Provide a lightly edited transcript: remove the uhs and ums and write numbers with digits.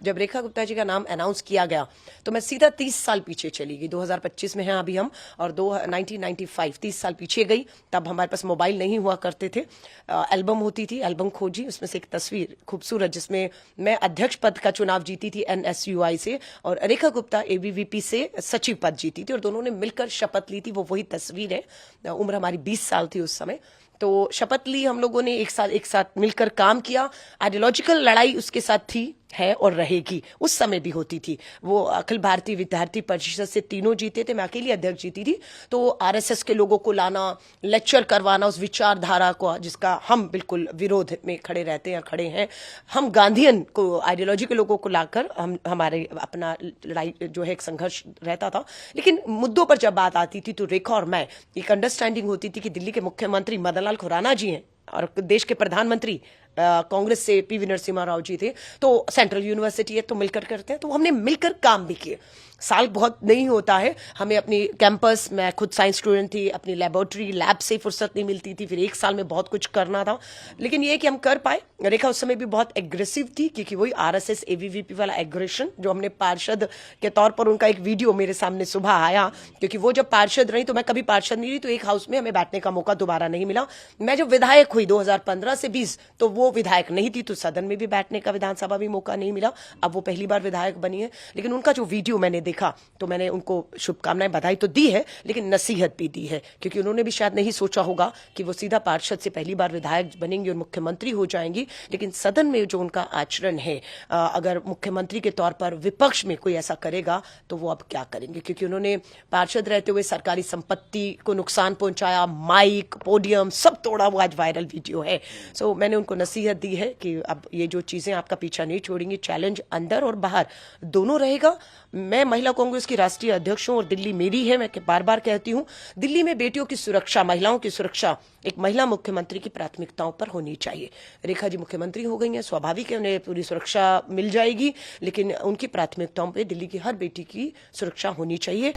जब रेखा गुप्ता जी का नाम अनाउंस किया गया तो मैं सीधा 30 साल पीछे चली गई। 2025 में हैं अभी हम, और 1995 30 साल पीछे गई। तब हमारे पास मोबाइल नहीं हुआ करते थे, एल्बम होती थी, एल्बम खोजी, उसमें से एक तस्वीर खूबसूरत जिसमें मैं अध्यक्ष पद का चुनाव जीती थी NSUI से, और रेखा गुप्ता ABVP से सचिव पद जीती थी, और दोनों ने मिलकर शपथ ली थी। वो वही तस्वीर है। उम्र हमारी 20 साल थी उस समय। तो शपथ ली हम लोगों ने, एक साथ मिलकर काम किया। आइडियोलॉजिकल लड़ाई उसके साथ थी, है और रहेगी, उस समय भी होती थी। वो अखिल भारतीय विद्यार्थी परिषद से तीनों जीते थे, मैं अकेली अध्यक्ष जीती थी। तो RSS के लोगों को लाना, लेक्चर करवाना उस विचारधारा को जिसका हम बिल्कुल विरोध में खड़े रहते हैं, खड़े हैं, हम गांधीयन को, आइडियोलॉजी के लोगों को लाकर हम हमारे अपना लड़ाई जो है एक संघर्ष रहता था। लेकिन मुद्दों पर जब बात आती थी तो रेखा और मैं एक अंडरस्टैंडिंग होती थी कि दिल्ली के मुख्यमंत्री मदन लाल खुराना जी हैं और देश के प्रधानमंत्री कांग्रेस से PV नरसिम्हा राव जी थे, तो सेंट्रल यूनिवर्सिटी है तो मिलकर करते हैं। तो हमने मिलकर काम भी किए। साल बहुत नहीं होता है, हमें अपनी कैंपस, मैं खुद साइंस स्टूडेंट थी, अपनी लेबोरेटरी लैब से फुर्सत नहीं मिलती थी, फिर एक साल में बहुत कुछ करना था। लेकिन ये कि हम कर पाए। रेखा उस समय भी बहुत एग्रेसिव थी, क्योंकि वही RSS ABVP वाला एग्रेशन जो हमने पार्षद के तौर पर, उनका एक वीडियो मेरे सामने सुबह आया, क्योंकि वो जब पार्षद रही तो मैं कभी पार्षद नहीं रही, तो एक हाउस में हमें बैठने का मौका दोबारा नहीं मिला। मैं जब विधायक हुई 2015 से 20, तो वो विधायक नहीं थी, तो सदन में भी बैठने का, विधानसभा भी मौका नहीं मिला। अब वो पहली बार विधायक बनी है। लेकिन उनका जो वीडियो मैंने देखा तो मैंने उनको शुभकामनाएं, बधाई तो दी है, लेकिन नसीहत भी दी है, क्योंकि उन्होंने भी शायद नहीं सोचा होगा कि वो सीधा पार्षद से पहली बार विधायक बनेंगी और मुख्यमंत्री हो जाएंगी। लेकिन सदन में जो उनका आचरण है, अगर मुख्यमंत्री के तौर पर विपक्ष में कोई ऐसा करेगा तो वो अब क्या करेंगे, क्योंकि उन्होंने पार्षद रहते हुए सरकारी संपत्ति को नुकसान पहुंचाया, माइक, पोडियम सब तोड़ा। वो आज वायरल वीडियो है। सो मैंने उनको नसीहत दी है कि अब ये जो चीजें आपका पीछा नहीं छोड़ेंगी, चैलेंज अंदर और बाहर दोनों रहेगा। मैं महिला कांग्रेस की राष्ट्रीय अध्यक्ष हूं और दिल्ली मेरी है। मैं बार बार कहती हूं, दिल्ली में बेटियों की सुरक्षा, महिलाओं की सुरक्षा एक महिला मुख्यमंत्री की प्राथमिकताओं पर होनी चाहिए। रेखा जी मुख्यमंत्री हो गई हैं, स्वाभाविक है उन्हें पूरी सुरक्षा मिल जाएगी, लेकिन उनकी प्राथमिकताओं पर दिल्ली की हर बेटी की सुरक्षा होनी चाहिए।